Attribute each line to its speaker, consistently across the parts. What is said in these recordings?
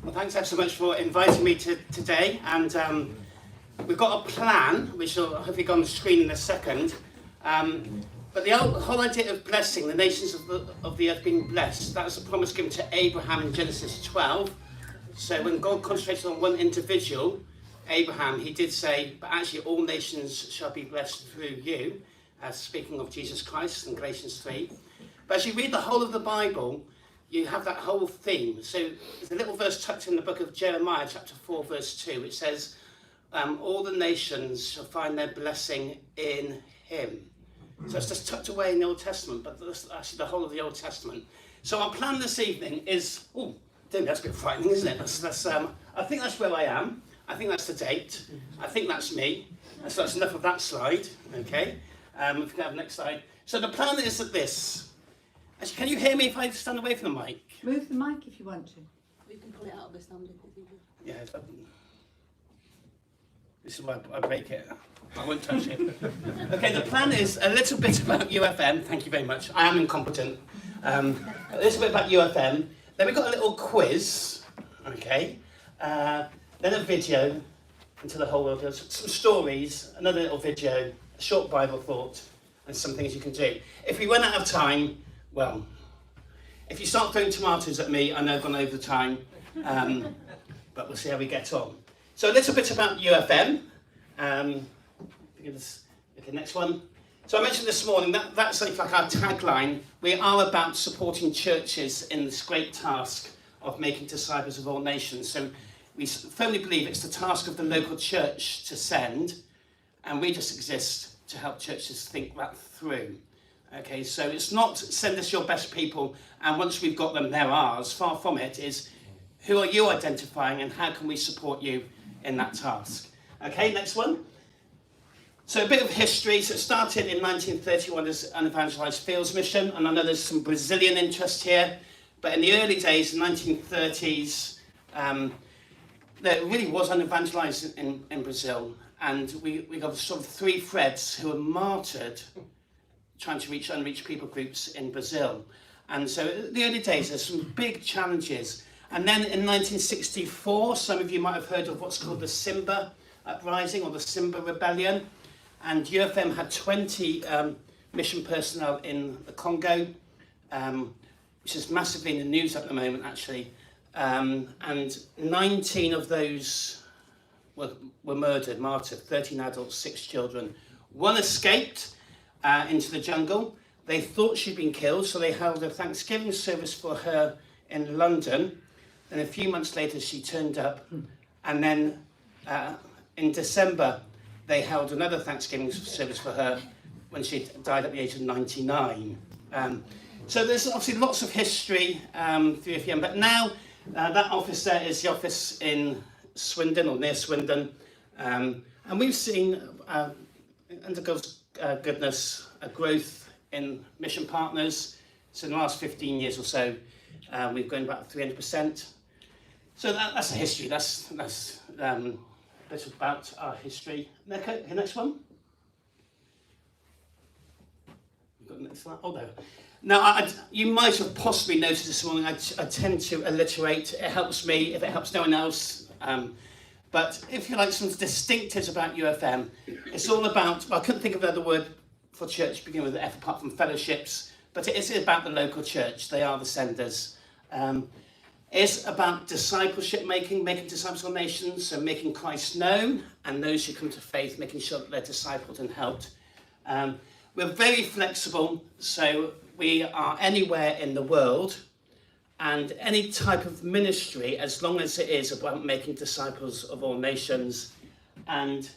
Speaker 1: Well, thanks ever so much for inviting me today, and we've got a plan, which will hopefully go on the screen in a second. But the whole idea of blessing, the nations of the earth being blessed, that was a promise given to Abraham in Genesis 12. So when God concentrated on one individual, Abraham, he did say, but actually all nations shall be blessed through you, speaking of Jesus Christ in Galatians 3. But as you read the whole of the Bible, you have that whole theme. So there's a little verse tucked in the book of Jeremiah, chapter 4, verse 2, which says, all the nations shall find their blessing in him. So it's just tucked away in the Old Testament, but that's actually the whole of the Old Testament. So our plan this evening is, that's a bit frightening, isn't it? I think that's where I am. I think that's the date. I think that's me. So that's enough of that slide, okay? If we can have the next slide. So the plan is that this. Actually, can you hear me if I stand away from the mic?
Speaker 2: Move the mic if you want to.
Speaker 3: We can pull it out of the stand.
Speaker 1: Yeah. This is why I break it. I won't touch it. Okay, the plan is a little bit about UFM. Thank you very much. I am incompetent. A little bit about UFM. Then we've got a little quiz. Okay. Then a video into the whole world. Some stories, another little video, a short Bible thought, and some things you can do. If we run out of time, well, if you start throwing tomatoes at me, I know I've gone over the time, but we'll see how we get on. So a little bit about UFM. Okay, next one. So I mentioned this morning, that's like our tagline. We are about supporting churches in this great task of making disciples of all nations. So we firmly believe it's the task of the local church to send, and we just exist to help churches think that through. Okay, so it's not send us your best people, and once we've got them, they're ours. Far from it. Is who are you identifying, and how can we support you in that task? Okay, next one. So a bit of history. So it started in 1931 as an evangelised fields mission, and I know there's some Brazilian interest here, but in the early days, the 1930s, there really was an evangelised in Brazil, and we got sort of three Freds who were martyred trying to reach unreached people groups in Brazil. And so in the early days, there's some big challenges. And then in 1964, some of you might have heard of what's called the Simba Uprising or the Simba Rebellion. And UFM had 20 mission personnel in the Congo, which is massively in the news at the moment, actually. And 19 of those were martyred, 13 adults, 6 children. One escaped into the jungle. They thought she'd been killed, so they held a Thanksgiving service for her in London. And a few months later, she turned up. And then in December, they held another Thanksgiving service for her when she died at the age of 99. So there's obviously lots of history through UFM, but now that office there is the office in Swindon or near Swindon. And we've seen, under God's goodness, a growth in mission partners. So in the last 15 years or so, we've grown about 300%. So that's the history. That's about our history. Okay, next one. We've got the next slide. Oh, there. Now, you might have possibly noticed this morning, I tend to alliterate. It helps me if it helps no one else. But if you like some distinctives about UFM, it's all about, I couldn't think of another word for church beginning with F apart from fellowships, but it is about the local church. They are the senders. It's about discipleship making disciples of nations, so making Christ known, and those who come to faith, making sure that they're discipled and helped. We're very flexible, so we are anywhere in the world, and any type of ministry, as long as it is about making disciples of all nations. And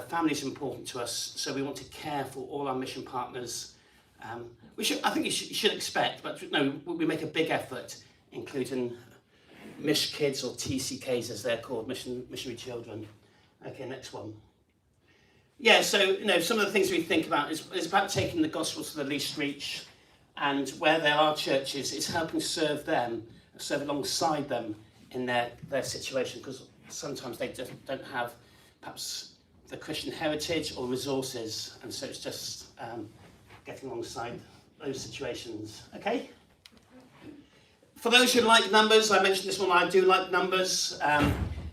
Speaker 1: family is important to us, so we want to care for all our mission partners. I think you should expect, but no, we make a big effort, including Mish Kids, or TCKs as they're called, missionary children. Okay, next one. Yeah, so some of the things we think about is about taking the gospel to the least reach. And where there are churches, it's helping serve them, serve alongside them in their situation, because sometimes they just don't have perhaps the Christian heritage or resources, and so it's just getting alongside those situations. Okay? For those who like numbers, I mentioned this one, I do like numbers,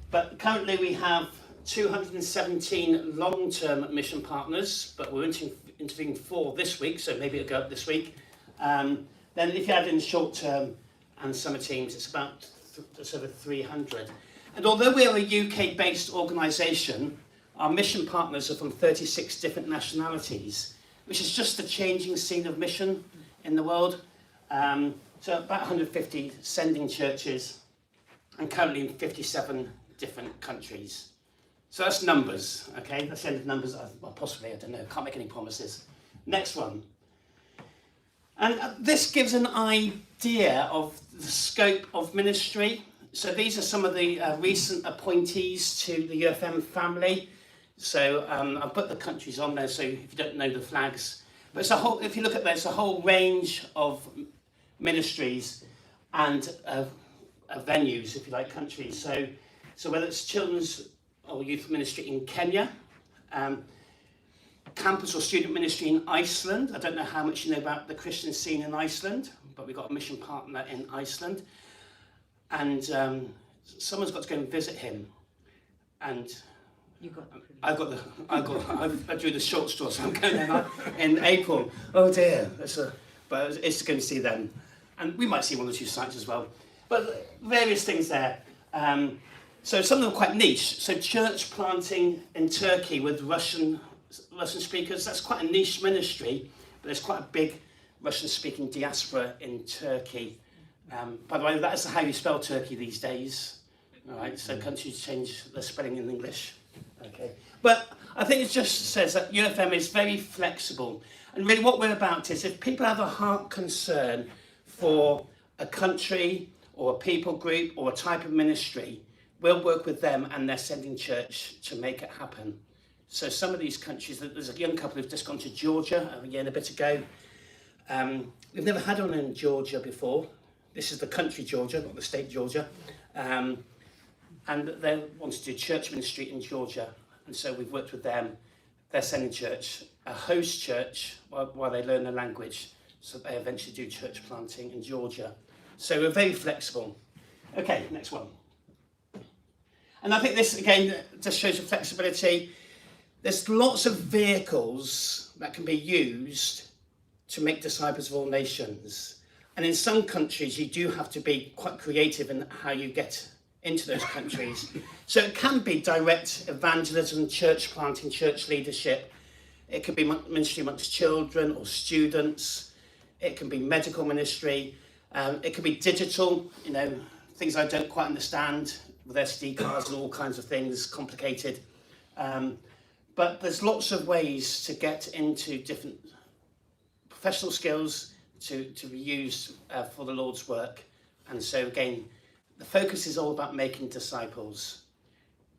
Speaker 1: but currently we have 217 long-term mission partners, but we're interviewing 4 this week, so maybe it'll go up this week. Then if you add in short-term and summer teams, it's about just over 300. And although we're a UK-based organisation, our mission partners are from 36 different nationalities, which is just the changing scene of mission in the world. So about 150 sending churches, and currently in 57 different countries. So that's numbers, okay? That's the end of numbers. Well, possibly, I don't know. Can't make any promises. Next one. And this gives an idea of the scope of ministry. So these are some of the recent appointees to the UFM family. So I've put the countries on there, so if you don't know the flags. But it's a whole, if you look at that, it's a whole range of ministries and venues, if you like, countries. So whether it's children's or youth ministry in Kenya, campus or student ministry in Iceland. I don't know how much you know about the Christian scene in Iceland, but we've got a mission partner in Iceland. And someone's got to go and visit him. And I drew the short straw, so I'm going there in April. Oh dear, but it's going to see them. And we might see 1 or 2 sites as well. But various things there. So some of them are quite niche. So church planting in Turkey with Russian speakers, that's quite a niche ministry, but there's quite a big Russian-speaking diaspora in Turkey. By the way, that is how you spell Turkey these days. All right, so countries change their spelling in English. Okay, but I think it just says that UFM is very flexible. And really what we're about is if people have a heart concern for a country or a people group or a type of ministry, we'll work with them and their sending church to make it happen. So some of these countries, there's a young couple who've just gone to Georgia a year and a bit ago. We've never had one in Georgia before. This is the country Georgia, not the state Georgia. And they want to do church ministry in Georgia. And so we've worked with them, their sending church, a host church, while they learn the language, so they eventually do church planting in Georgia. So we're very flexible. Okay, next one. And I think this, again, just shows the flexibility. There's lots of vehicles that can be used to make disciples of all nations. And in some countries, you do have to be quite creative in how you get into those countries. So it can be direct evangelism, church planting, church leadership. It could be ministry amongst children or students. It can be medical ministry. It could be digital, things I don't quite understand with SD cards and all kinds of things, complicated. But there's lots of ways to get into different professional skills to be used for the Lord's work. And so again, the focus is all about making disciples.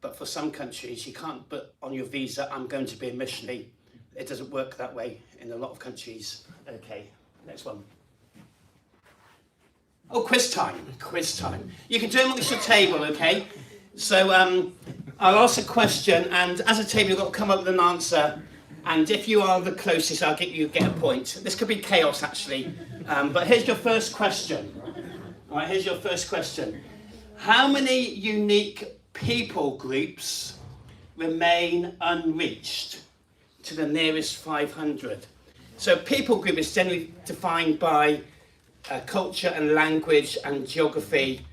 Speaker 1: But for some countries, you can't put on your visa, I'm going to be a missionary. It doesn't work that way in a lot of countries. Okay, next one. Oh, quiz time. You can do it amongst your table, okay? So I'll ask a question, and as a table, you've got to come up with an answer. And if you are the closest, I'll get a point. This could be chaos, actually. But here's your first question. All right, here's your first question. How many unique people groups remain unreached to the nearest 500? So people group is generally defined by culture and language and geography,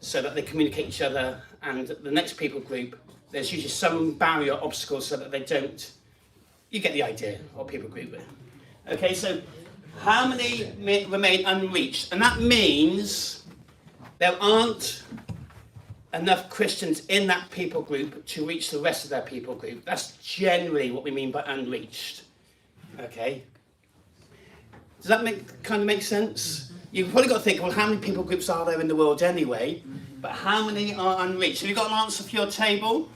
Speaker 1: so that they communicate each other. And the next people group, there's usually some barrier or obstacle so that they don't. You get the idea what people group is. Okay, so how many remain unreached? And that means there aren't enough Christians in that people group to reach the rest of their people group. That's generally what we mean by unreached. Okay? Does that make sense? You've probably got to think, well, how many people groups are there in the world anyway? But how many are unreached? Have you got an answer for your table?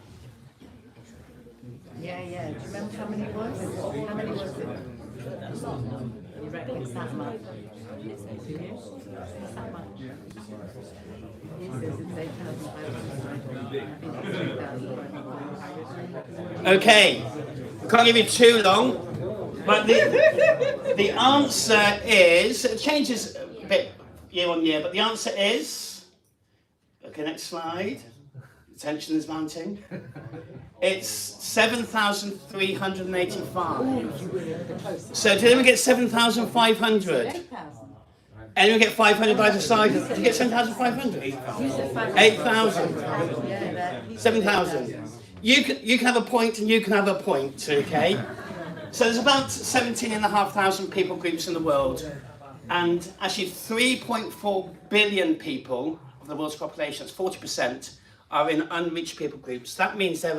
Speaker 2: Yeah. Do you remember how many it was? How many was it? You reckon it's that much? It's that much.
Speaker 1: Okay. Can't give you too long. But the answer is, it changes a bit year on year, but the answer is, okay, next slide. The tension is mounting. It's 7,385. So did anyone get 7,500?
Speaker 2: 8,000.
Speaker 1: Anyone get 500 by the side? Did you get 7,500? 8,000. 7,000. You can have a point and you can have a point, okay? So there's about 17,500 people groups in the world, and actually 3.4 billion people of the world's population, that's 40%, are in unreached people groups. That means there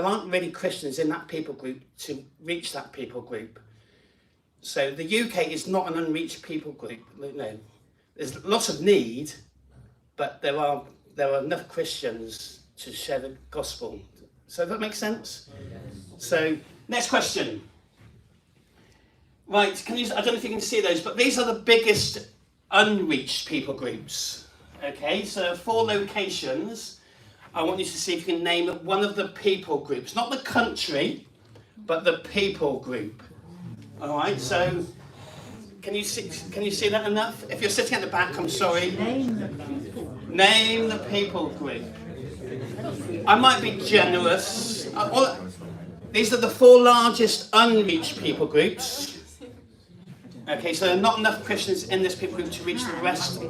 Speaker 1: aren't really Christians in that people group to reach that people group. So the UK is not an unreached people group. No, there's lots of need, but there are enough Christians to share the gospel. So that makes sense? So next question. Right, I don't know if you can see those, but these are the biggest unreached people groups. Okay, so 4 locations. I want you to see if you can name one of the people groups, not the country, but the people group. All right, so can you see that enough? If you're sitting at the back, I'm sorry. Name the people group. I might be generous. These are the 4 largest unreached people groups. Okay, so there are not enough Christians in this people group to reach the rest.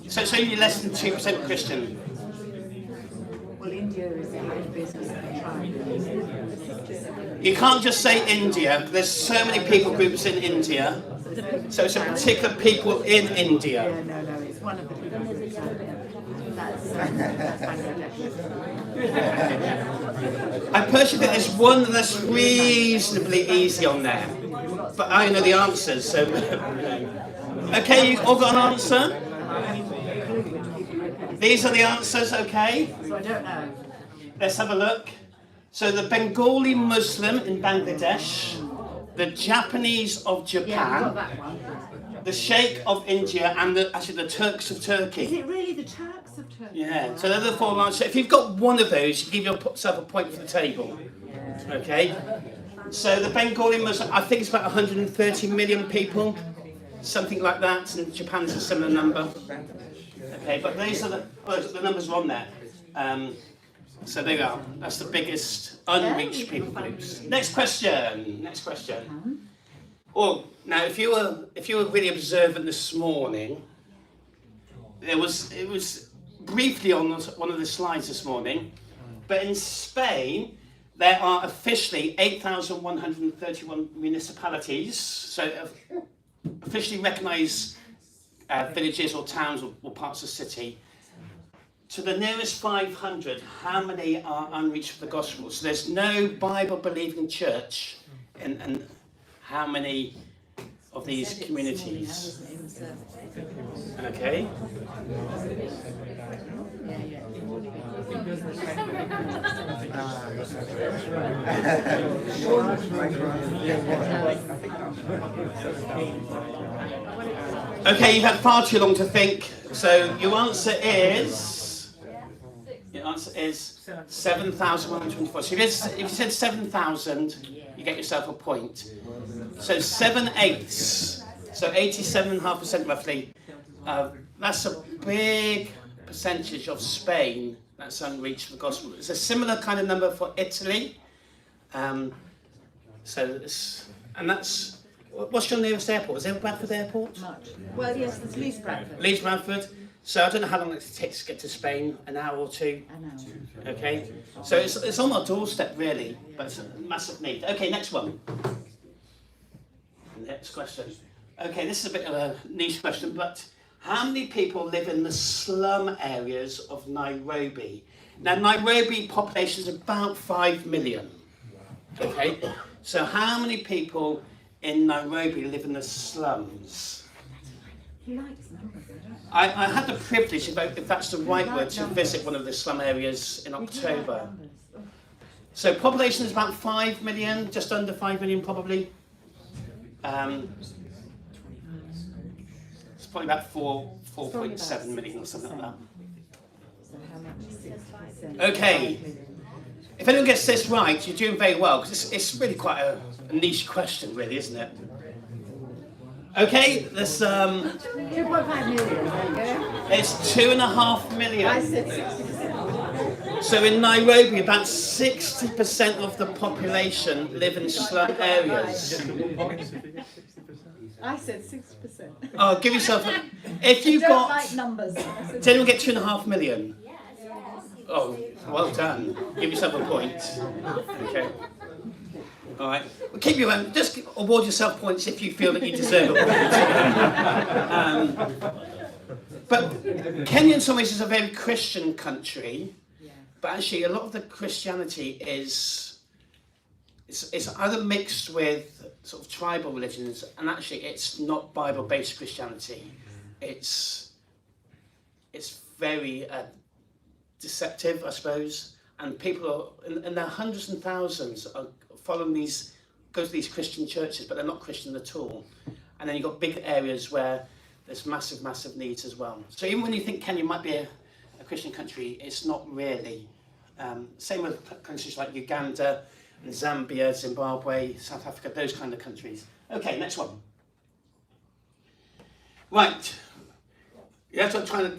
Speaker 1: So it's only less than 2% Christian.
Speaker 2: Well, India is in business and trying.
Speaker 1: You can't just say India. There's so many people groups in India. So it's a particular people in India.
Speaker 2: Yeah, no, it's one of the people groups out there. That's Bangladesh.
Speaker 1: I personally think there's one that's reasonably easy on there. But I know the answers, so... Okay, you all got an answer? These are the answers, okay?
Speaker 2: So I don't know.
Speaker 1: Let's have a look. So the Bengali Muslim in Bangladesh, the Japanese of
Speaker 2: Yeah, we got
Speaker 1: Japan,
Speaker 2: that one.
Speaker 1: the Sheikh of India, and actually the Turks of
Speaker 2: Is
Speaker 1: Turkey.
Speaker 2: it really the Turks of Turkey?
Speaker 1: Yeah, so they're the 4 large. So if you've got one of those, you give yourself a point for the table. Okay? So the Bengali Muslim, I think it's about 130 million people, something like that, and Japan's a similar number. Okay, but these are the numbers are on there. So there you are. That's the biggest unreached people groups. Next question. Next question. Oh, now if you were really observant this morning, it was briefly on one of the slides this morning, but in Spain there are officially 8,131 municipalities, so officially recognised villages or towns or parts of the city. To the nearest 500, how many are unreached for the gospel? So there's no Bible-believing church in how many of these communities? Okay. Okay, you've had far too long to think. So your answer is 7,124. So if you said 7,000, you get yourself a point. So 7/8, so 87.5% roughly. That's a big percentage of Spain that's unreached for the gospel. It's a similar kind of number for Italy. What's your nearest airport? Is there a Bradford Airport?
Speaker 2: Much. Well, yes, there's Leeds Bradford.
Speaker 1: Leeds Bradford. So I don't know how long it takes to get to Spain, an hour or 2.
Speaker 2: I know.
Speaker 1: Okay, so it's on our doorstep really, but it's a massive need. Okay, next one. Next question. Okay, this is a bit of a niche question, but how many people live in the slum areas of Nairobi? Now, Nairobi population is about 5 million. Okay, so how many people in Nairobi live in the slums?
Speaker 2: He likes numbers, I don't know.
Speaker 1: I had the privilege, if that's the right word, to visit one of the slum areas in October. So population is about 5 million, just under 5 million probably. It's probably about 4.7 million or something like that.
Speaker 2: So how much is 6%?
Speaker 1: Okay. If anyone gets this right, you're doing very well, because it's really quite a niche question, really, isn't it? Okay, there's
Speaker 2: 2.5 million, okay?
Speaker 1: it's 2.5 million.
Speaker 2: I said 60%.
Speaker 1: So in Nairobi, about 60% of the population live in slum areas.
Speaker 2: I said 60%.
Speaker 1: Oh, give yourself a... If
Speaker 2: You
Speaker 1: you've
Speaker 2: don't
Speaker 1: got...
Speaker 2: like numbers.
Speaker 1: Did anyone get 2.5 million? Oh, well done. Give yourself a point. Okay. All right. Well, keep your own. Just award yourself points if you feel that you deserve a point. But Kenya in some ways is a very Christian country. But actually, a lot of the Christianity is it's either mixed with sort of tribal religions, and actually, it's not Bible-based Christianity. It's very deceptive, I suppose, and people are, and there are hundreds and thousands are following these, go to these Christian churches, but they're not Christian at all. And then you've got big areas where there's massive needs as well. So even when you think Kenya might be a Christian country, it's not really. Same with countries like Uganda and Zambia, Zimbabwe, South Africa, those kind of countries. Okay, next one. Right. I'll try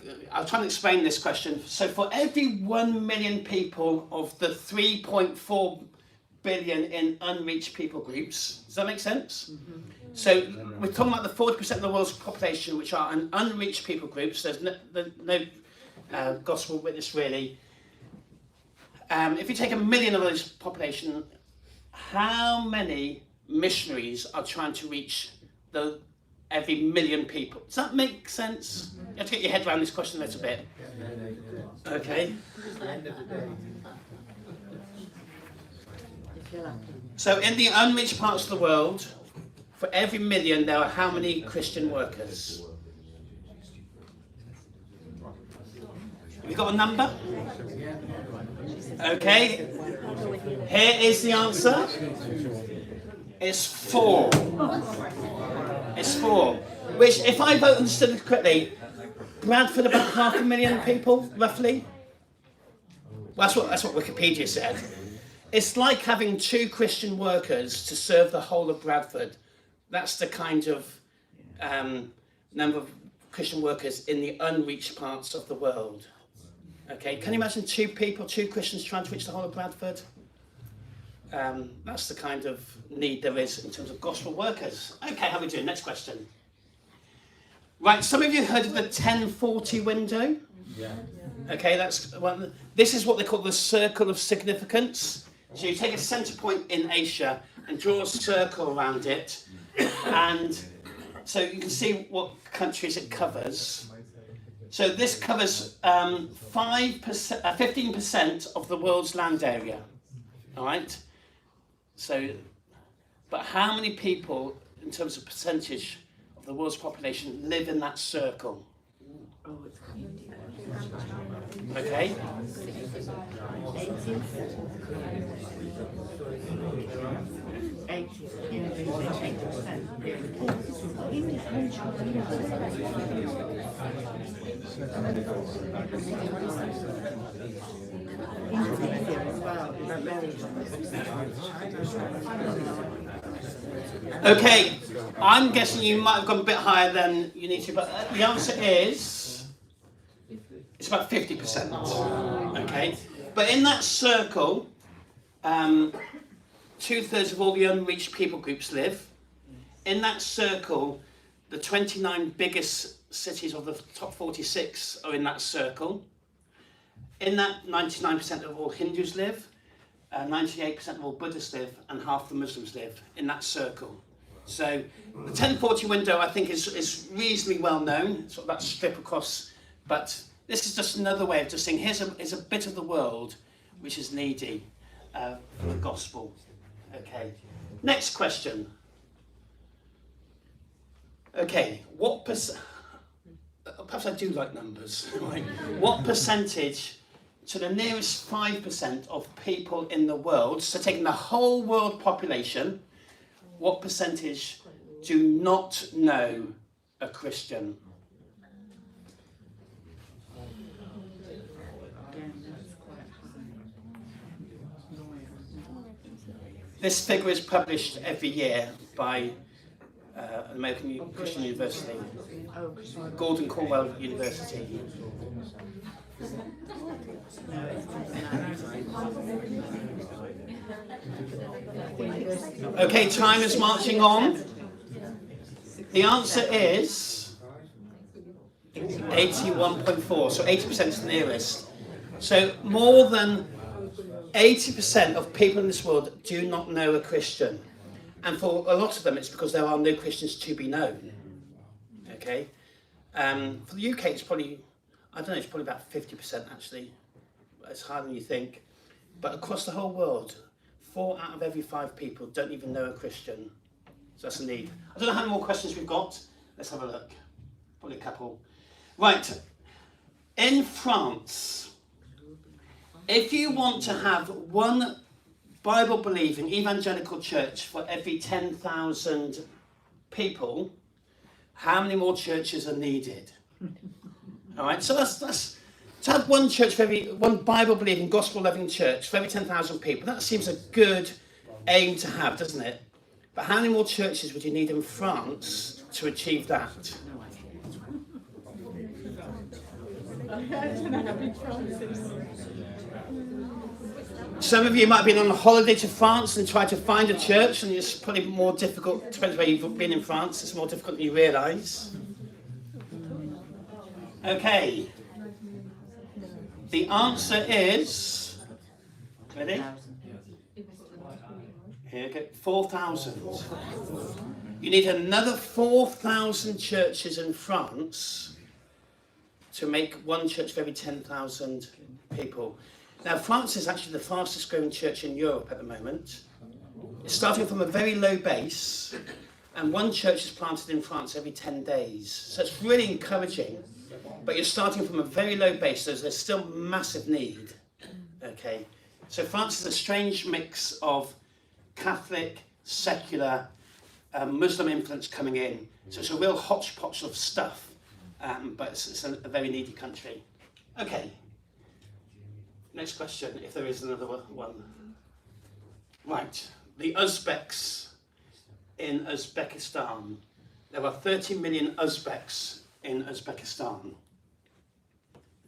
Speaker 1: and explain this question. So for every 1 million people of the 3.4 billion in unreached people groups, does that make sense? Mm-hmm. So we're talking about the 40% of the world's population which are an unreached people groups. There's no gospel witness really. If you take 1 million of those population, how many missionaries are trying to reach every 1 million people? Does that make sense? You have to get your head around this question a little bit. Okay. So in the unreached parts of the world, for every 1 million, there are how many Christian workers? Have you got a number? Okay. Here is the answer. It's 4. It's 4. Which, if I've understood it correctly, Bradford about 500,000 people, roughly. Well, that's what Wikipedia said. It's like having 2 Christian workers to serve the whole of Bradford. That's the kind of number of Christian workers in the unreached parts of the world. Okay, can you imagine 2 Christians trying to reach the whole of Bradford? That's the kind of need there is in terms of gospel workers. Okay, how are we doing? Next question. Right, some of you heard of the 1040 window? Yeah. Okay, that's one. This is what they call the circle of significance. So you take a centre point in Asia and draw a circle around it, and so you can see what countries it covers. So this covers 15% of the world's land area. All right. So, but how many people, in terms of percentage of the world's population, live in that circle? Okay. 80%. Okay, I'm guessing you might have gone a bit higher than you need to, but the answer is it's about 50%. Okay, but in that circle, 2/3 of all the unreached people groups live. In that circle, the 29 biggest cities of the top 46 are in that circle. In that, 99% of all Hindus live, 98% of all Buddhists live, and half the Muslims live in that circle. So the 1040 window, I think, is reasonably well known, sort of that strip across, but this is just another way of just saying, here's a bit of the world which is needy for the gospel. Okay, next question. Okay, perhaps I do like numbers. Right? What percentage to the nearest 5% of people in the world, so taking the whole world population, what percentage do not know a Christian? This figure is published every year by a American Christian University.
Speaker 2: Oh,
Speaker 1: Gordon Cornwell University. Okay, time is marching on. The answer is 81.4, so 80% is the nearest. So more than 80% of people in this world do not know a Christian. And for a lot of them, it's because there are no Christians to be known. Okay? For the UK, it's probably, I don't know, it's probably about 50% actually. It's higher than you think. But across the whole world, 4 out of every 5 people don't even know a Christian. So that's a need. I don't know how many more questions we've got. Let's have a look. Probably a couple. Right. In France, if you want to have one Bible-believing evangelical church for every 10,000 people, how many more churches are needed? All right, so that's to have one church for one Bible-believing, gospel-loving church for every 10,000 people. That seems a good aim to have, doesn't it? But how many more churches would you need in France to achieve that? Some of you might have been on a holiday to France and tried to find a church, and it's probably more difficult. Depends where you've been in France. It's more difficult than you realise. Okay. The answer is, ready? Here we go. 4,000. You need another 4,000 churches in France to make one church for every 10,000 people. Now, France is actually the fastest growing church in Europe at the moment. It's starting from a very low base, and one church is planted in France every 10 days. So it's really encouraging, but you're starting from a very low base, so there's still massive need. Okay, so France is a strange mix of Catholic, secular, Muslim influence coming in. So it's a real hodgepodge of stuff, but it's a very needy country. Okay. Next question, if there is another one. Right, the Uzbeks in Uzbekistan. There are 30 million Uzbeks in Uzbekistan.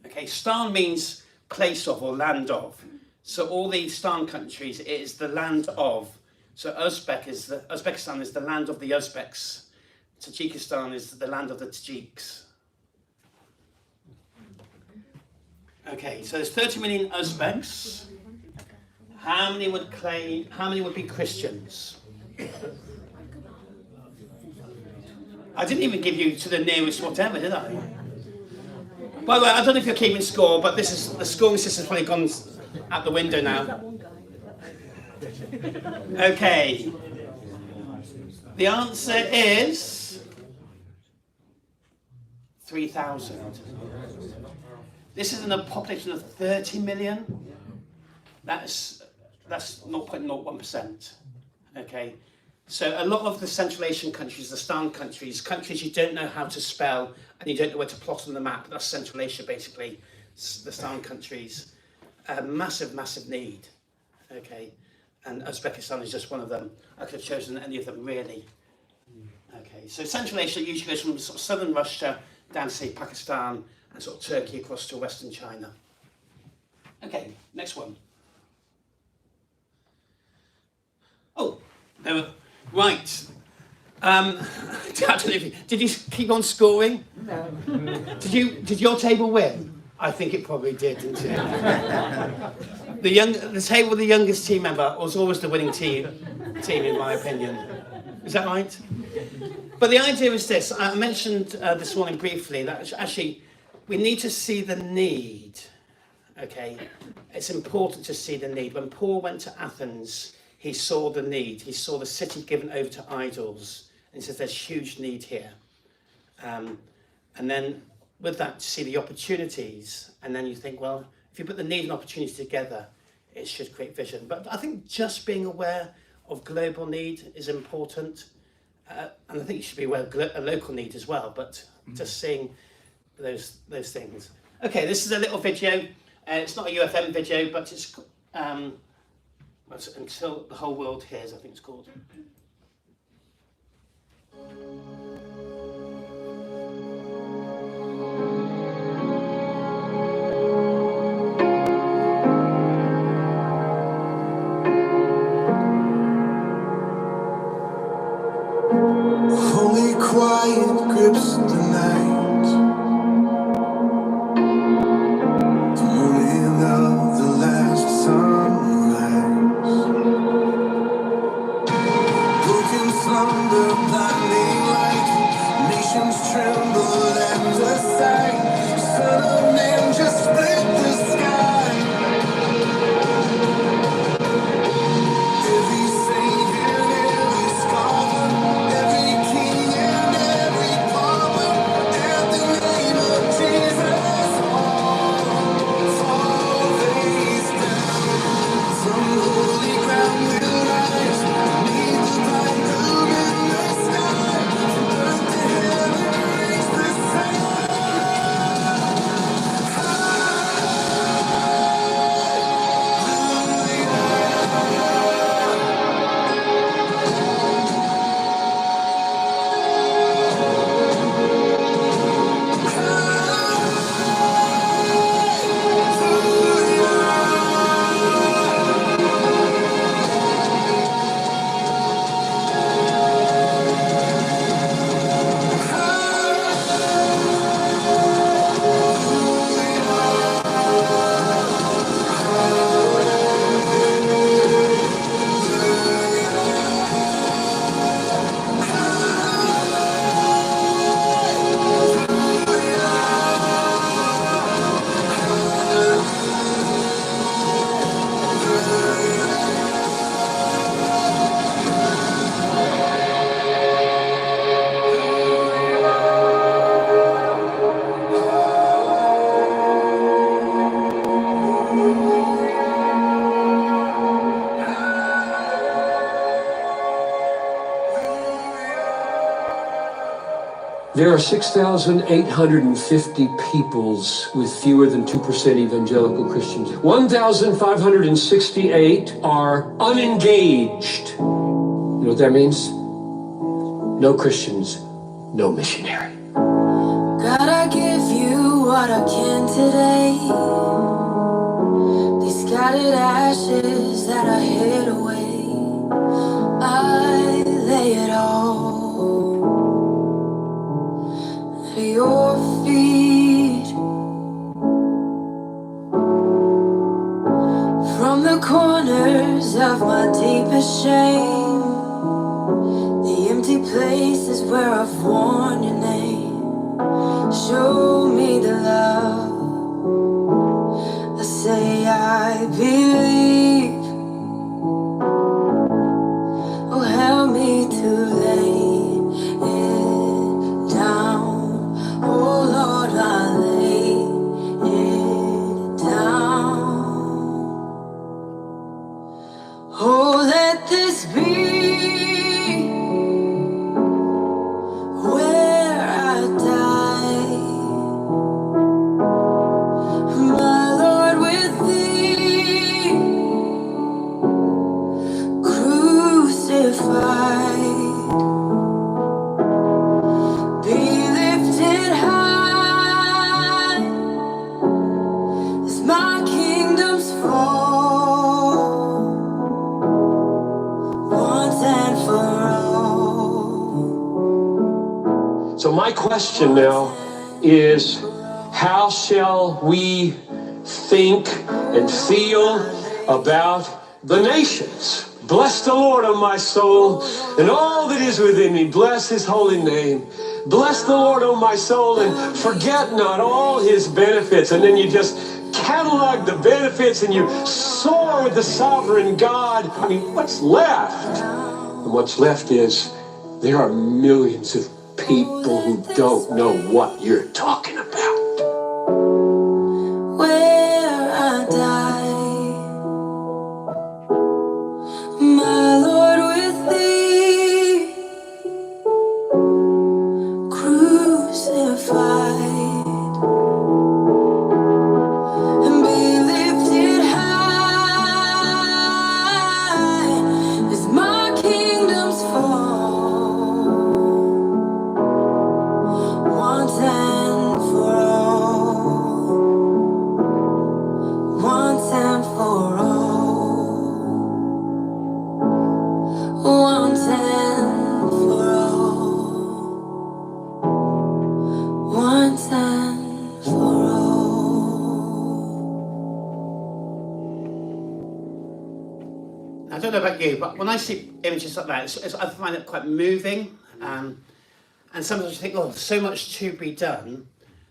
Speaker 1: Okay, Stan means place of or land of. So all these Stan countries, it is the land of. So Uzbekistan is the land of the Uzbeks. Tajikistan is the land of the Tajiks. Okay, so there's 30 million Uzbeks. How many would be Christians? I didn't even give you to the nearest whatever, did I? By the way, I don't know if you're keeping score, but the scoring system's probably gone out the window now. Okay. The answer is 3,000. This is in a population of 30 million. That's 0.01%. Okay, so a lot of the Central Asian countries, the Stan countries you don't know how to spell and you don't know where to plot on the map. That's Central Asia, basically. The Stan countries, massive need. Okay, and Uzbekistan is just one of them. I could have chosen any of them really. Okay, so Central Asia usually goes from sort of southern Russia down to say Pakistan, and sort of Turkey across to Western China. Okay, next one. Oh, right. Did you keep on scoring?
Speaker 2: no.
Speaker 1: Did your table win? I think it probably did, didn't it? The table with the youngest team member was always the winning team in my opinion. Is that right? But the idea is this. I mentioned this morning briefly that actually we need to see the need, okay? It's important to see the need. When Paul went to Athens, he saw the need. He saw the city given over to idols. And he says there's huge need here. And then with that, to see the opportunities. And then you think, well, if you put the need and opportunity together, it should create vision. But I think just being aware of global need is important. And I think you should be aware of a local need as well. But just seeing those things. Okay, this is a little video. It's not a UFM video, but it's Until the Whole World Hears, I think it's called.
Speaker 3: There are 6,850 peoples with fewer than 2% evangelical Christians. 1,568 are unengaged. You know what that means? No Christians, no missionary. God, I give you what I can today. These scattered ashes that I hid away, I lay it all at your feet. From the corners of my deepest shame, the empty places where I've worn your name, show me the love. I say I believe. Oh, help me to lay it down. Oh Lord, I lay it down. Oh, let this be where I die, my Lord, with thee crucified. Be lifted high as my kingdoms fall, once and for all. So my question now is, how shall we think and feel about the nations? Bless the Lord, O my soul, and all that is within me. Bless his holy name. Bless the Lord, O my soul, and forget not all his benefits. And then you just catalog the benefits and you soar with the sovereign God. I mean, what's left? And what's left is there are millions of people who don't know what you're talking about. Where I die, my Lord, with thee crucified, and be lifted high as my kingdoms fall, once and for all, once and for all, once and for all, once and for all.
Speaker 1: I don't know about you, but when I see images like that, I find it quite moving. And sometimes you think, oh, so much to be done.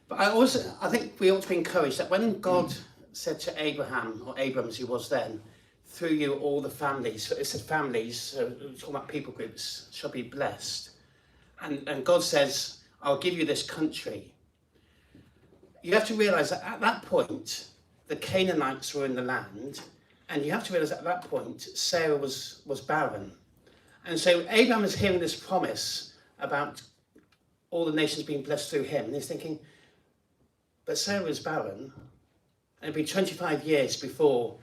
Speaker 1: But I think we ought to be encouraged that when God said to Abraham, or Abram as he was then, through you all the families, so it said families, so we're talking about people groups, shall be blessed. And God says, I'll give you this country. You have to realise that at that point, the Canaanites were in the land, and you have to realise at that point, Sarah was barren. And so Abraham is hearing this promise about all the nations being blessed through him, and he's thinking, but Sarah is barren, and it'd be 25 years before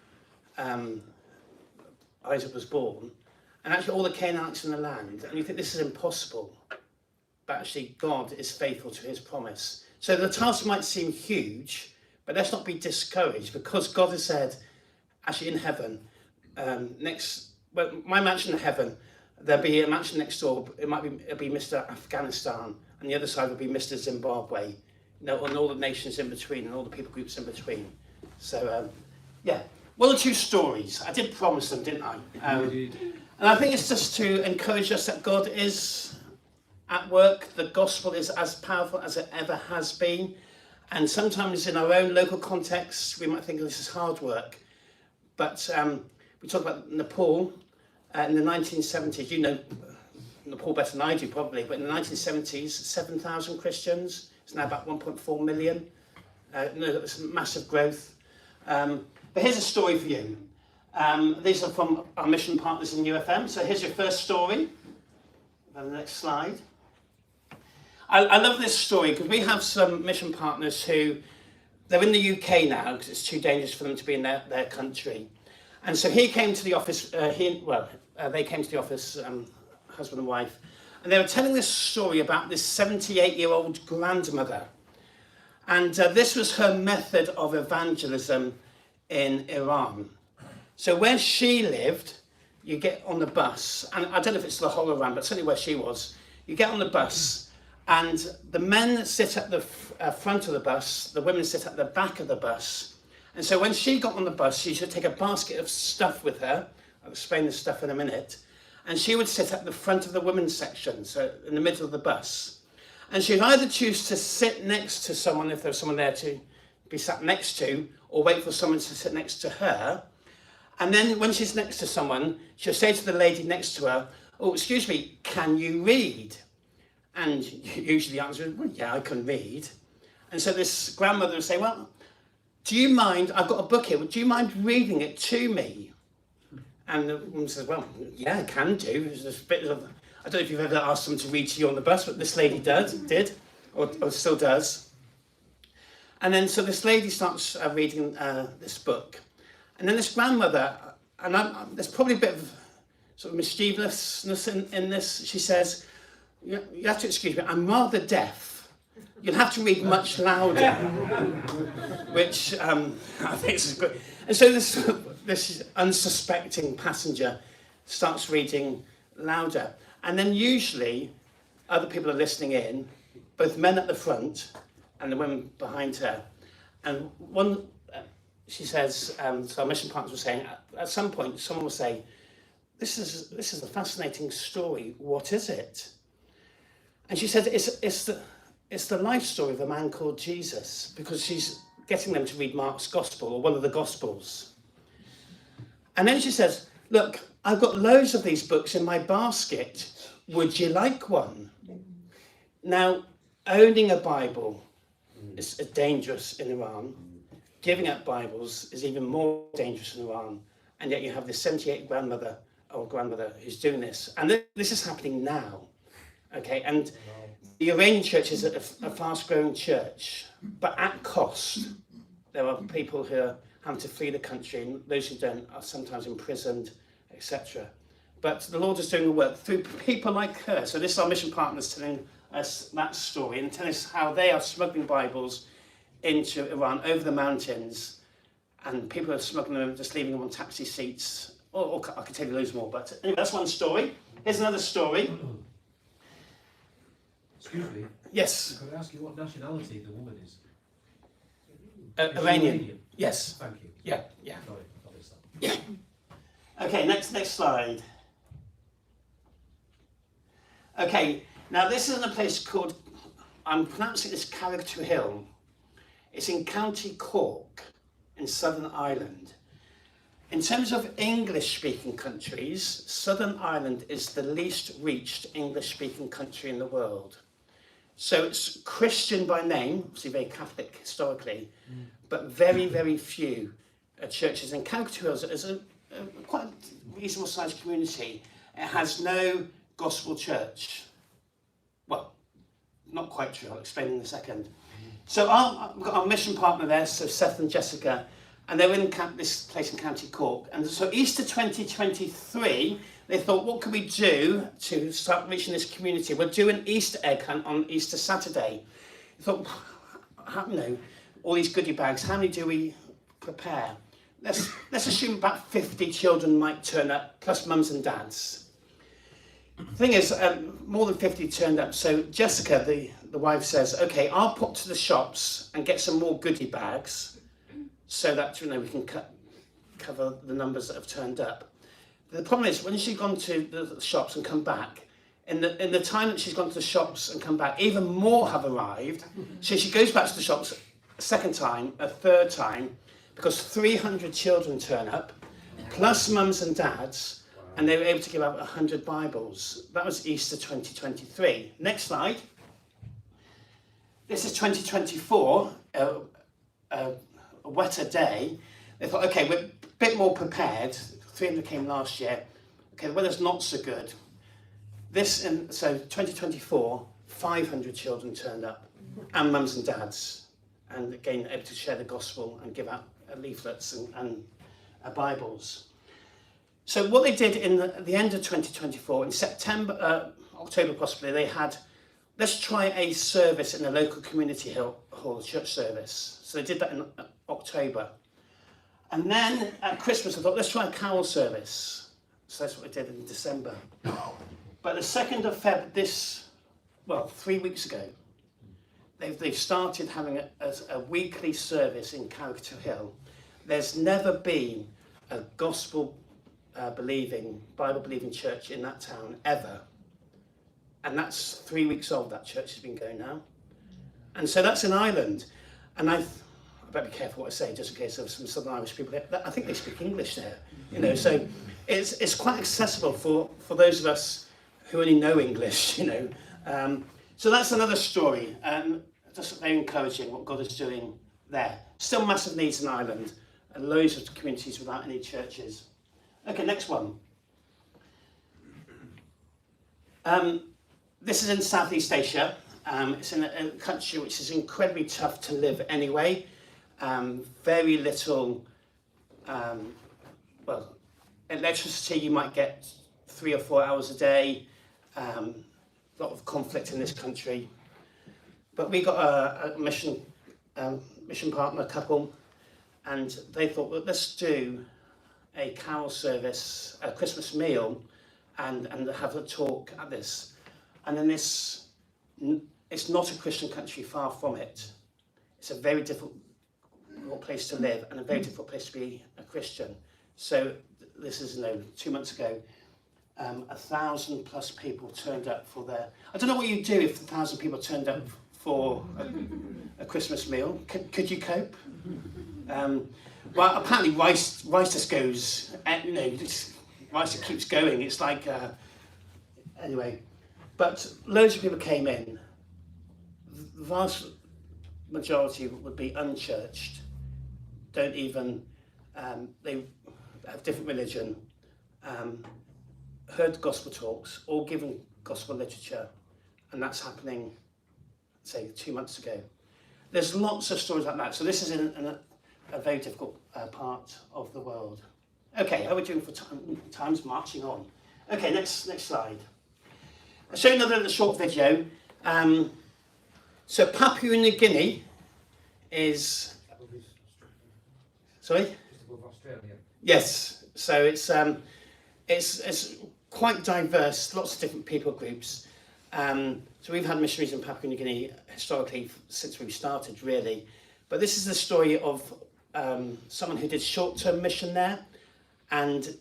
Speaker 1: Isaac was born, and actually all the Canaanites in the land, and you think this is impossible, but actually God is faithful to his promise. So the task might seem huge, but let's not be discouraged, because God has said, actually in heaven, my mansion in heaven, there'll be a mansion next door. It'll be Mr. Afghanistan, and the other side will be Mr. Zimbabwe, and all the nations in between, and all the people groups in between. So, yeah, one or two stories. I did promise them, didn't I? And I think it's just to encourage us that God is at work. The gospel is as powerful as it ever has been. And sometimes in our own local context, we might think this is hard work. But we talk about Nepal. In the 1970s, you know Nepal better than I do probably, but in the 1970s, 7,000 Christians. It's now about 1.4 million. It's massive growth. But here's a story for you. These are from our mission partners in UFM. So here's your first story. The next slide. I love this story because we have some mission partners who, they're in the UK now because it's too dangerous for them to be in their country. And so he came to the office, they came to the office, husband and wife, and they were telling this story about this 78-year-old grandmother. And this was her method of evangelism in Iran. So where she lived, you get on the bus, and I don't know if it's the whole of Iran, but certainly where she was, you get on the bus, and the men sit at the front of the bus, the women sit at the back of the bus. And so when she got on the bus, she should take a basket of stuff with her. I'll explain the stuff in a minute. And she would sit at the front of the women's section, so in the middle of the bus. And she'd either choose to sit next to someone if there was someone there to be sat next to, or wait for someone to sit next to her. And then when she's next to someone, she'll say to the lady next to her, "Oh, excuse me, can you read?" And usually the answer is, "Well, yeah, I can read." And so this grandmother would say, "Well, do you mind, I've got a book here, do you mind reading it to me?" And the woman says, "Well, yeah, I can do." There's this bit of, I don't know if you've ever asked them to read to you on the bus, but this lady did, or still does. And then so this lady starts reading this book. And then this grandmother, and there's probably a bit of sort of mischievousness in this, she says, "You have to excuse me, I'm rather deaf. You'll have to read much louder." Which I think is good. And so this unsuspecting passenger starts reading louder. And then usually other people are listening in, both men at the front and the women behind her. And she says, so our mission partners were saying, at some point someone will say, this is a fascinating story, what is it? And she said, it's the life story of a man called Jesus, because she's getting them to read Mark's Gospel, or one of the Gospels. And then she says, "Look, I've got loads of these books in my basket. Would you like one?" Now, owning a Bible is dangerous in Iran. Giving up Bibles is even more dangerous in Iran. And yet you have this 78 grandmother who's doing this. And this is happening now. Okay, and the Iranian church is a fast-growing church, but at cost. There are people who are having to flee the country, and those who don't are sometimes imprisoned, etc. But the Lord is doing the work through people like her. So this is our mission partners telling us that story and telling us how they are smuggling Bibles into Iran over the mountains, and people are smuggling them, just leaving them on taxi seats. Or I could tell you loads more, but anyway, that's one story. Here's another story.
Speaker 4: Excuse me.
Speaker 1: Yes.
Speaker 4: Could I ask you what nationality the woman is?
Speaker 1: Iranian. Yes.
Speaker 4: Thank you.
Speaker 1: Yeah.
Speaker 4: Sorry, I missed that.
Speaker 1: Yeah. Okay, next slide. Okay, now this is in a place called, I'm pronouncing this Character Hill. It's in County Cork in Southern Ireland. In terms of English-speaking countries, Southern Ireland is the least reached English-speaking country in the world. So it's Christian by name, obviously very Catholic historically, but very, very few churches. And Character Hill is a quite reasonable sized community. It has no gospel church. Well, not quite true, I'll explain in a second. So we've got our mission partner there, so Seth and Jessica, and they're in this place in County Cork. And so Easter 2023, they thought, what can we do to start reaching this community? We'll do an Easter egg hunt on Easter Saturday. They thought, all these goodie bags, how many do we prepare? Let's assume about 50 children might turn up, plus mums and dads. The thing is, more than 50 turned up. So Jessica, the wife, says, okay, I'll pop to the shops and get some more goodie bags so that we can cover the numbers that have turned up. The problem is, when she's gone to the shops and come back, in the time that she's gone to the shops and come back, even more have arrived. So she goes back to the shops a second time, a third time, because 300 children turn up, plus mums and dads, and they were able to give out 100 Bibles. That was Easter 2023. Next slide. This is 2024, a wetter day. They thought, okay, we're a bit more prepared. 300 came last year. Okay, the weather's not so good. So 2024, 500 children turned up, and mums and dads, and again able to share the gospel and give out leaflets and Bibles. So what they did in the end of 2024, in September, October possibly, they had, let's try a service in a local community hall, church service. So they did that in October. And then at Christmas, I thought, let's try a carol service. So that's what we did in December. But the 2nd of Feb, 3 weeks ago, they've started having a weekly service in Caricature Hill. There's never been a gospel-believing, Bible-believing church in that town ever. And that's 3 weeks old, that church has been going now. And so that's in Ireland. And I better be careful what I say, just in case there's some Southern Irish people there. I think they speak English there, you know, so it's quite accessible for those of us who only know English, you know. So that's another story, just very encouraging what God is doing there. Still massive needs in Ireland, and loads of communities without any churches. Okay, next one. This is in Southeast Asia. It's in a country which is incredibly tough to live anyway. Very little, electricity, you might get 3 or 4 hours a day. A lot of conflict in this country. But we got a mission partner couple, and they thought, well, let's do a carol service, a Christmas meal, and have a talk at this. And then it's not a Christian country, far from it. It's a very difficult place to live and a very difficult place to be a Christian. So this is 2 months ago. 1,000+ people turned up for their... I don't know what you'd do if 1,000 people turned up for a Christmas meal. Could you cope? Well, apparently rice just goes, rice keeps going. It's like, anyway. But loads of people came in. The vast majority would be unchurched. Don't even, they have different religion. Heard gospel talks, all given gospel literature, and that's happening, say, 2 months ago. There's lots of stories like that. So this is in a very difficult part of the world. Okay, how are we doing for time? Time's marching on. Okay, next slide. I'll show you another little short video. So Papua New Guinea is... Sorry?
Speaker 4: Just above Australia.
Speaker 1: Yes. So it's quite diverse, lots of different people groups. So we've had missionaries in Papua New Guinea historically since we started, really. But this is the story of someone who did short-term mission there, and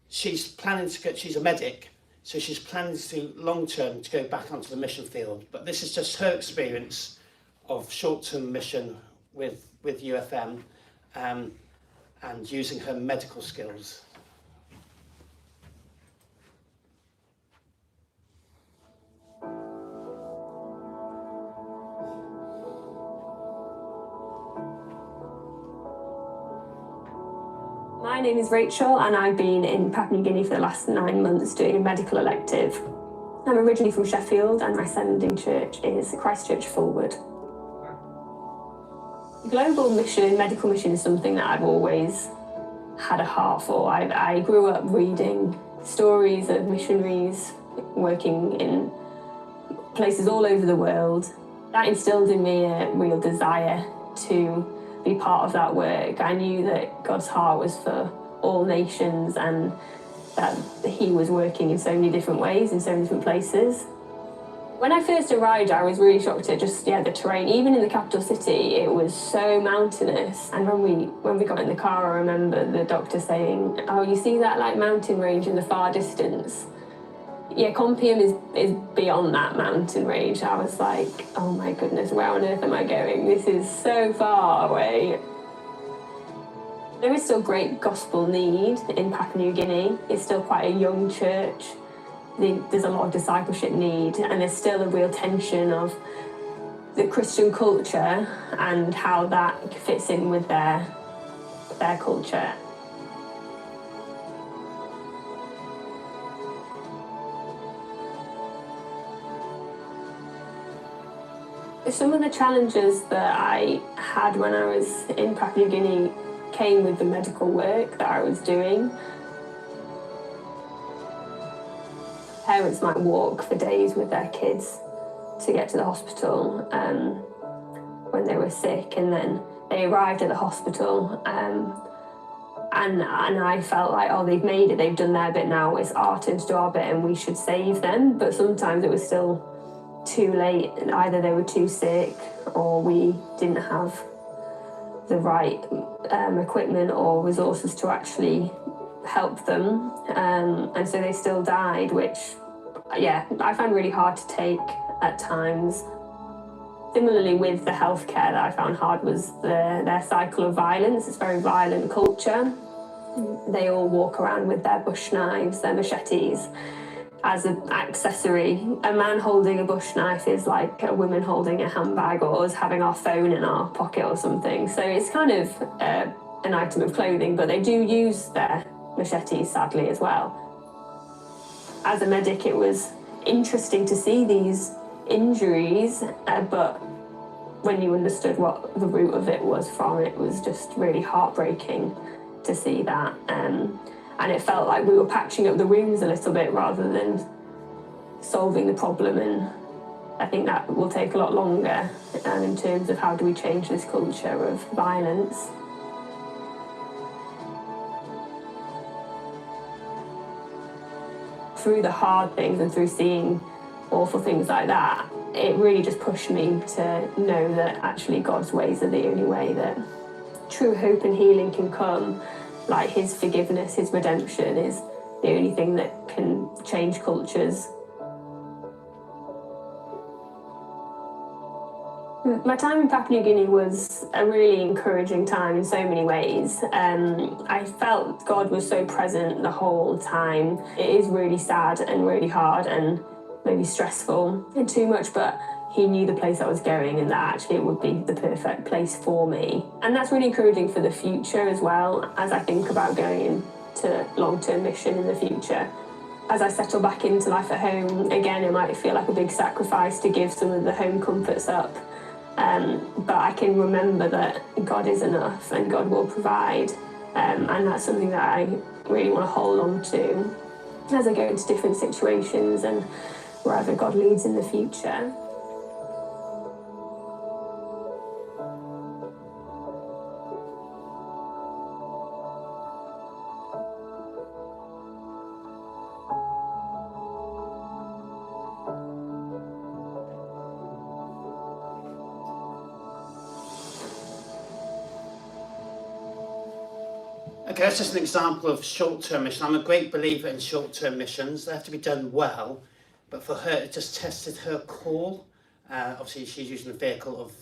Speaker 1: she's planning to go, she's a medic, so she's planning to long-term to go back onto the mission field. But this is just her experience of short-term mission with UFM and using her medical skills.
Speaker 5: My name is Rachel, and I've been in Papua New Guinea for the last 9 months doing a medical elective. I'm originally from Sheffield, and my sending church is Christchurch Forward. Global mission, medical mission, is something that I've always had a heart for. I grew up reading stories of missionaries working in places all over the world. That instilled in me a real desire to be part of that work. I knew that God's heart was for all nations and that he was working in so many different ways, in so many different places. When I first arrived, I was really shocked at just, the terrain. Even in the capital city, it was so mountainous. And when we got in the car, I remember the doctor saying, "Oh, you see that mountain range in the far distance? Yeah, Compium is beyond that mountain range." I was like, oh my goodness, where on earth am I going? This is so far away. There is still great gospel need in Papua New Guinea. It's still quite a young church. There's a lot of discipleship need, and there's still a real tension of the Christian culture and how that fits in with their culture. Some of the challenges that I had when I was in Papua New Guinea came with the medical work that I was doing. Parents might walk for days with their kids to get to the hospital when they were sick, and then they arrived at the hospital and I felt like, oh, they've made it, they've done their bit, now it's our turn to do our bit and we should save them. But sometimes it was still too late. Either they were too sick or we didn't have the right equipment or resources to actually help them, and so they still died, which I found really hard to take at times. Similarly with the healthcare, that I found hard was their cycle of violence. It's a very violent culture. They all walk around with their bush knives, their machetes, as an accessory. A man holding a bush knife is like a woman holding a handbag, or us having our phone in our pocket or something. So it's kind of an item of clothing, but they do use their machetes, sadly, as well. As a medic, it was interesting to see these injuries, but when you understood what the root of it was from, it was just really heartbreaking to see that. And it felt like we were patching up the wounds a little bit rather than solving the problem, and I think that will take a lot longer in terms of how do we change this culture of violence. Through the hard things and through seeing awful things like that, it really just pushed me to know that actually God's ways are the only way that true hope and healing can come. Like his forgiveness, his redemption is the only thing that can change cultures. My time in Papua New Guinea was a really encouraging time in so many ways. I felt God was so present the whole time. It is really sad and really hard and maybe stressful and too much, but he knew the place I was going and that actually it would be the perfect place for me. And that's really encouraging for the future as well, as I think about going into long-term mission in the future. As I settle back into life at home, again, it might feel like a big sacrifice to give some of the home comforts up. But I can remember that God is enough and God will provide. And that's something that I really want to hold on to as I go into different situations and wherever God leads in the future.
Speaker 1: Okay, that's just an example of short-term mission. I'm a great believer in short-term missions. They have to be done well, but for her, it just tested her call. Obviously, she's using a vehicle of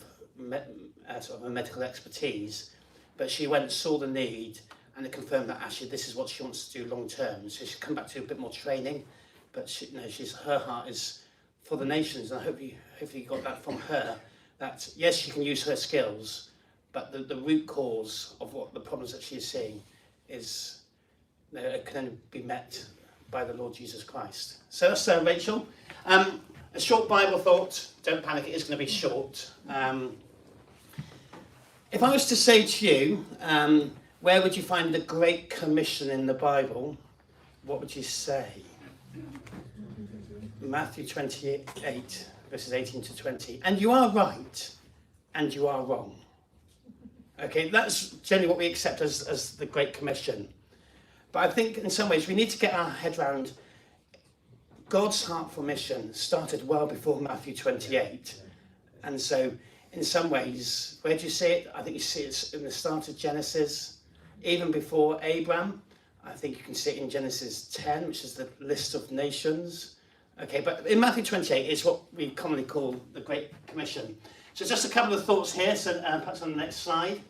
Speaker 1: sort of a medical expertise, but she went and saw the need, and it confirmed that actually this is what she wants to do long-term. So she'll come back to a bit more training, but her heart is for the nations, and I hopefully you got that from her. That yes, she can use her skills, but the root cause of what the problems that she is seeing is it can only be met by the Lord Jesus Christ. So that's Rachel. A short Bible thought. Don't panic, it is going to be short. If I was to say to you, where would you find the Great Commission in the Bible? What would you say? Matthew 28, verses 18 to 20. And you are right, and you are wrong. Okay, that's generally what we accept as the Great Commission. But I think in some ways we need to get our head around God's heart for mission started well before Matthew 28. And so in some ways, where do you see it? I think you see it in the start of Genesis, even before Abraham. I think you can see it in Genesis 10, which is the list of nations. Okay, but in Matthew 28 is what we commonly call the Great Commission. So just a couple of thoughts here, so perhaps on the next slide.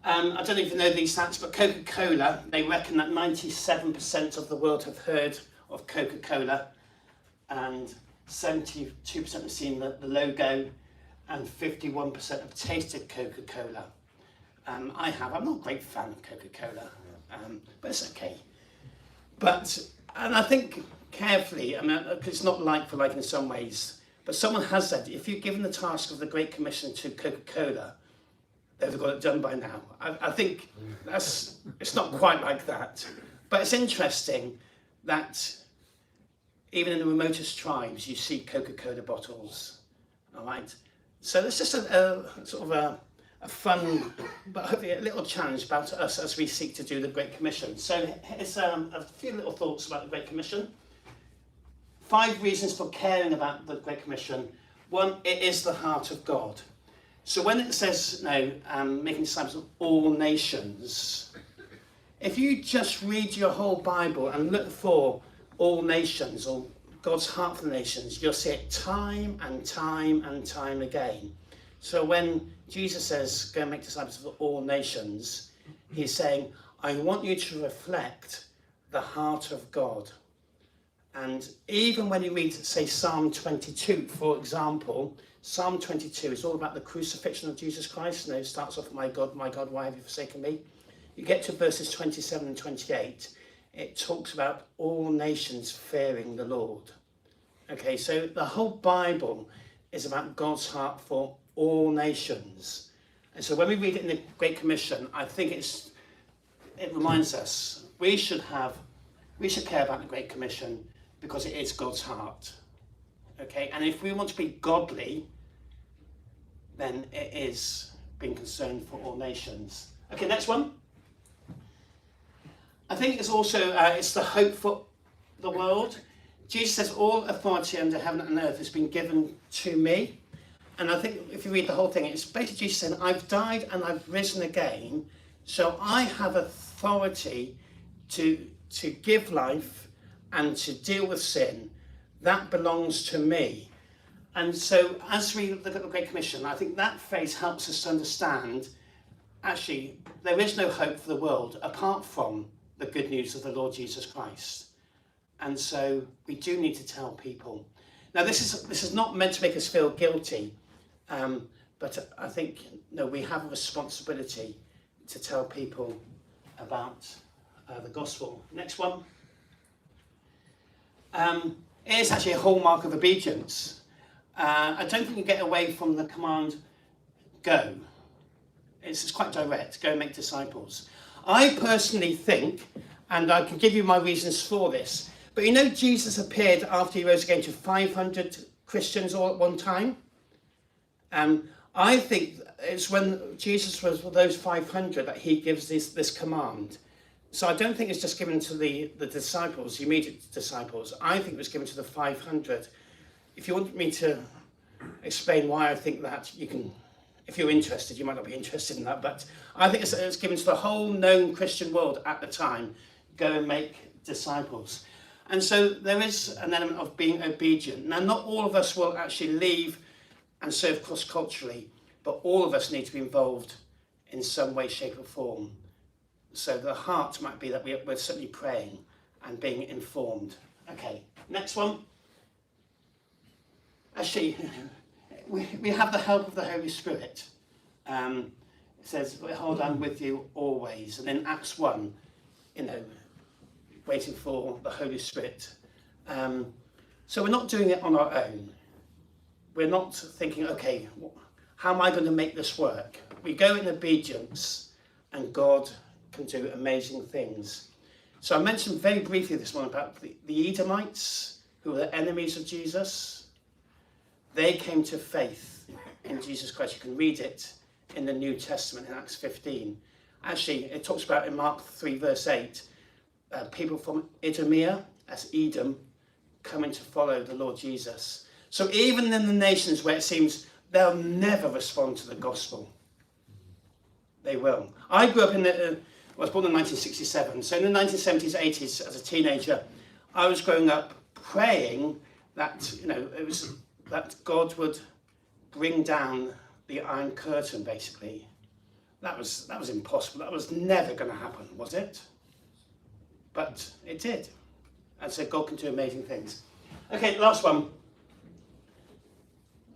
Speaker 1: I don't even know these stats, but Coca-Cola, they reckon that 97% of the world have heard of Coca-Cola, and 72% have seen the logo, and 51% have tasted Coca-Cola. I have. I'm not a great fan of Coca-Cola, but it's okay. And I think carefully, I mean, it's not like for like in some ways. But someone has said, if you've given the task of the Great Commission to Coca-Cola, they've got it done by now. I think it's not quite like that. But it's interesting that even in the remotest tribes, you see Coca-Cola bottles, all right? So there's just a sort of a fun, but hopefully a little challenge about us as we seek to do the Great Commission. So here's a few little thoughts about the Great Commission. 5 reasons for caring about the Great Commission. 1, it is the heart of God. So when it says, making disciples of all nations, if you just read your whole Bible and look for all nations or God's heart for the nations, you'll see it time and time and time again. So when Jesus says, go and make disciples of all nations, he's saying, I want you to reflect the heart of God. And even when you read, say, Psalm 22, for example, Psalm 22 is all about the crucifixion of Jesus Christ. And it starts off, my God, why have you forsaken me? You get to verses 27 and 28, it talks about all nations fearing the Lord. Okay, so the whole Bible is about God's heart for all nations. And so when we read it in the Great Commission, I think it reminds us we should care about the Great Commission because it is God's heart. Okay, and if we want to be godly, then it is being concerned for all nations. Okay, next one. I think it's also it's the hope for the world. Jesus says, all authority under heaven and earth has been given to me. And I think if you read the whole thing, it's basically Jesus saying, I've died and I've risen again, so I have authority to give life and to deal with sin. That belongs to me. And so as we look at the Great Commission, I think that phrase helps us to understand, actually, there is no hope for the world apart from the good news of the Lord Jesus Christ. And so we do need to tell people. Now, this is not meant to make us feel guilty, but I think we have a responsibility to tell people about the gospel. Next one. It is actually a hallmark of obedience. I don't think you get away from the command, go. It's quite direct, go and make disciples. I personally think, and I can give you my reasons for this, but Jesus appeared after he rose again to 500 Christians all at one time. I think it's when Jesus was with those 500 that he gives this command. So I don't think it's just given to the disciples, the immediate disciples. I think it was given to the 500. If you want me to explain why I think that, you can. If you're interested, you might not be interested in that, but I think it's given to the whole known Christian world at the time, go and make disciples. And so there is an element of being obedient. Now, not all of us will actually leave and serve cross-culturally, but all of us need to be involved in some way, shape or form. So the heart might be that we're certainly praying and being informed. Okay, next one. Actually, we have the help of the Holy Spirit. It says, hold on with you always. And in Acts 1, waiting for the Holy Spirit. So we're not doing it on our own. We're not thinking, okay, how am I going to make this work? We go in obedience and God can do amazing things. So I mentioned very briefly this one about the Edomites, who were the enemies of Jesus. They came to faith in Jesus Christ. You can read it in the New Testament in Acts 15. Actually, it talks about in Mark 3 verse 8, people from Idumea, as Edom, coming to follow the Lord Jesus. So even in the nations where it seems they'll never respond to the gospel, they will. I grew up I was born in 1967, so in the 1970s, 80s, as a teenager, I was growing up praying that, that God would bring down the Iron Curtain, basically. That was impossible. That was never going to happen, was it? But it did. And so God can do amazing things. Okay, last one.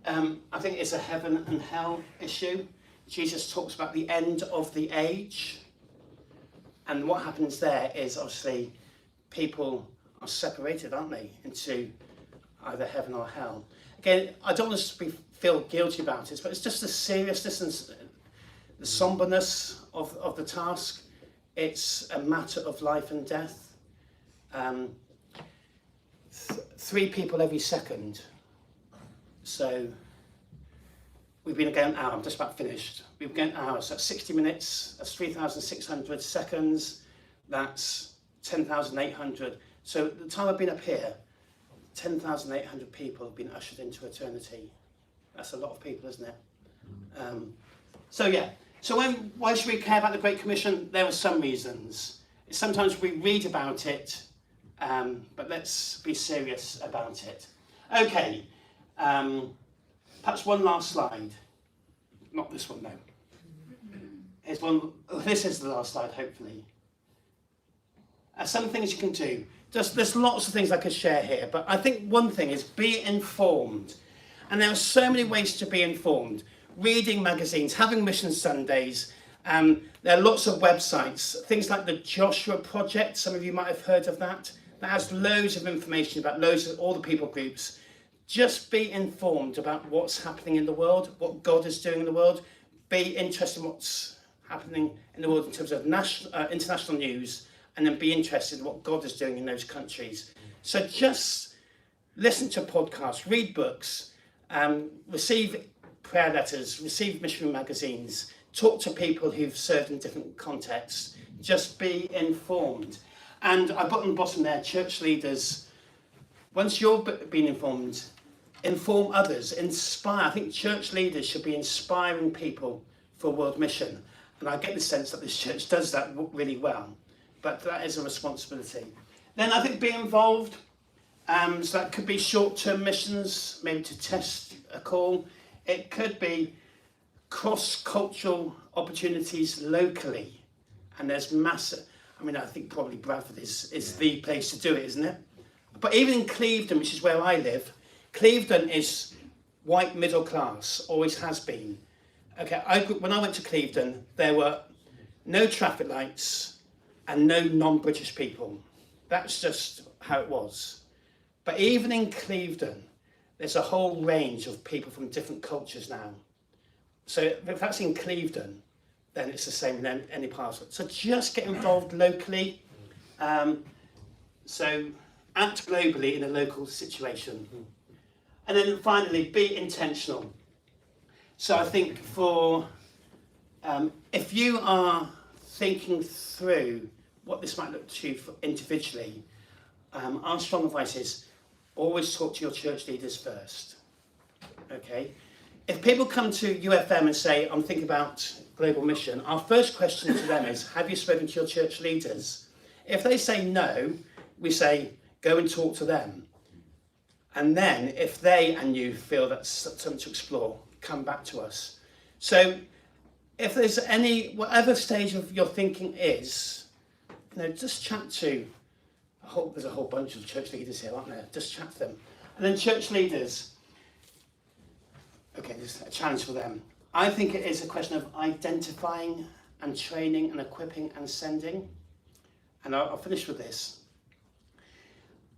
Speaker 1: I think it's a heaven and hell issue. Jesus talks about the end of the age. And what happens there is obviously people are separated, aren't they, into either heaven or hell. again, I don't want us to feel guilty about it, but it's just the seriousness and the somberness of the task. It's a matter of life and death. 3 people every second. So we've been going an hour, I'm just about finished. We've been going an hour, so that's 60 minutes, that's 3,600 seconds, that's 10,800. So the time I've been up here, 10,800 people have been ushered into eternity. That's a lot of people, isn't it? So why should we care about the Great Commission? There are some reasons. Sometimes we read about it, but let's be serious about it. Okay, perhaps one last slide. Not this one, no. Here's one. This is the last slide, hopefully. Some things you can do. There's lots of things I could share here, but I think one thing is be informed. And there are so many ways to be informed. Reading magazines, having Mission Sundays. There are lots of websites, things like the Joshua Project. Some of you might have heard of that. That has loads of information about loads of all the people groups. Just be informed about what's happening in the world, what God is doing in the world. Be interested in what's happening in the world in terms of international news, and then be interested in what God is doing in those countries. So just listen to podcasts, read books, receive prayer letters, receive missionary magazines, talk to people who've served in different contexts. Just be informed. And I put on the bottom there, church leaders, once you've been informed, inform others, inspire. I think church leaders should be inspiring people for world mission. And I get the sense that this church does that really well. But that is a responsibility. Then I think be involved. So that could be short-term missions, maybe to test a call. It could be cross-cultural opportunities locally. And there's massive, I think probably Bradford is the place to do it, isn't it? But even in Clevedon, which is where I live, Clevedon is white middle class, always has been. Okay, when I went to Clevedon, there were no traffic lights and no non-British people. That's just how it was. But even in Clevedon, there's a whole range of people from different cultures now. So if that's in Clevedon, then it's the same in any part of it. So just get involved locally. So act globally in a local situation. And then finally, be intentional. So I think if you are thinking through what this might look to you individually, our strong advice is always talk to your church leaders first. Okay? If people come to UFM and say, I'm thinking about global mission, our first question to them is, have you spoken to your church leaders? If they say no, we say, go and talk to them. And then if they and you feel that's something to explore, come back to us. So if there's whatever stage of your thinking is, just chat to, there's a whole bunch of church leaders here, aren't there? Just chat to them. And then church leaders, okay, there's a challenge for them. I think it is a question of identifying and training and equipping and sending. And I'll finish with this.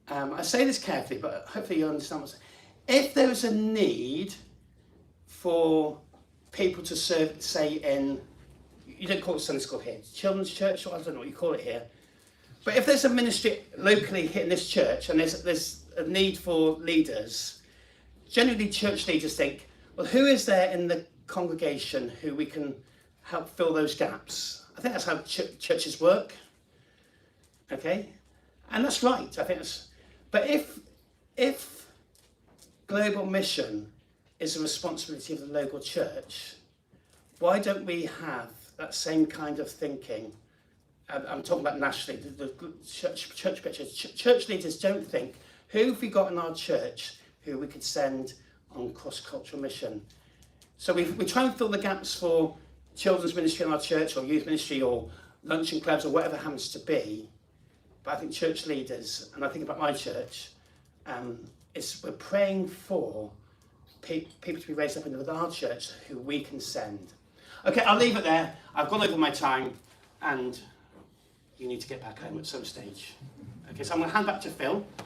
Speaker 1: I say this carefully, but hopefully you understand what's. If there is a need for people to serve, say in, you don't call it Sunday school here, children's church, or I don't know what you call it here. But if there's a ministry locally here in this church and there's a need for leaders, generally church leaders think, well, who is there in the congregation who we can help fill those gaps? I think that's how churches work. Okay? And that's right. I think that's. But if global mission is the responsibility of the local church, why don't we have that same kind of thinking? I'm talking about nationally. The church leaders don't think, who have we got in our church who we could send on cross-cultural mission? So we try and fill the gaps for children's ministry in our church, or youth ministry, or luncheon clubs, or whatever it happens to be. But I think church leaders, and I think about my church, we're praying for people to be raised up in our church who we can send. Okay, I'll leave it there. I've gone over my time, and you need to get back home at some stage. Okay, so I'm going to hand back to Phil.